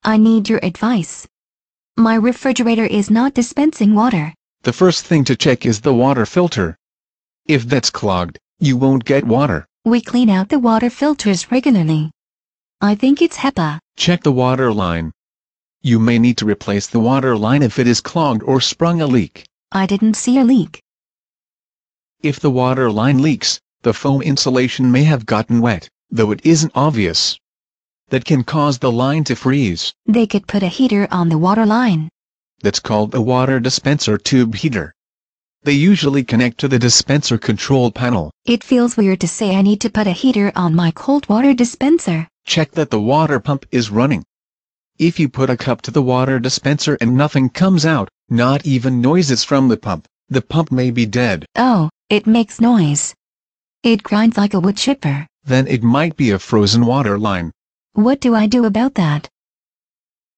I need your advice. My refrigerator is not dispensing water. The first thing to check is the water filter. If that's clogged, you won't get water. We clean out the water filters regularly. I think it's HEPA. Check the water line. You may need to replace the water line if it is clogged or sprung a leak. I didn't see a leak. If the water line leaks, the foam insulation may have gotten wet, though it isn't obvious. That can cause the line to freeze. They could put a heater on the water line. That's called a water dispenser tube heater. They usually connect to the dispenser control panel. It feels weird to say I need to put a heater on my cold water dispenser. Check that the water pump is running. If you put a cup to the water dispenser and nothing comes out, not even noises from the pump may be dead. Oh, it makes noise. It grinds like a wood chipper. Then it might be a frozen water line. What do I do about that?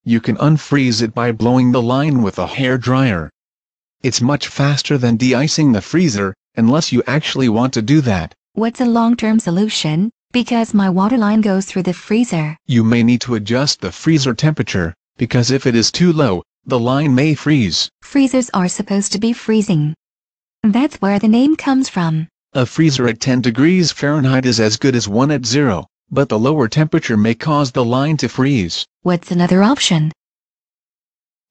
You can unfreeze it by blowing the line with a hair dryer. It's much faster than de-icing the freezer, unless you actually want to do that. What's a long-term solution? Because my water line goes through the freezer. You may need to adjust the freezer temperature, because if it is too low, the line may freeze. Freezers are supposed to be freezing. That's where the name comes from. A freezer at 10 degrees Fahrenheit is as good as one at 0, but the lower temperature may cause the line to freeze. What's another option?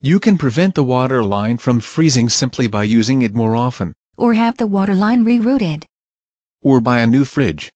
You can prevent the water line from freezing simply by using it more often. Or have the water line rerouted. Or buy a new fridge.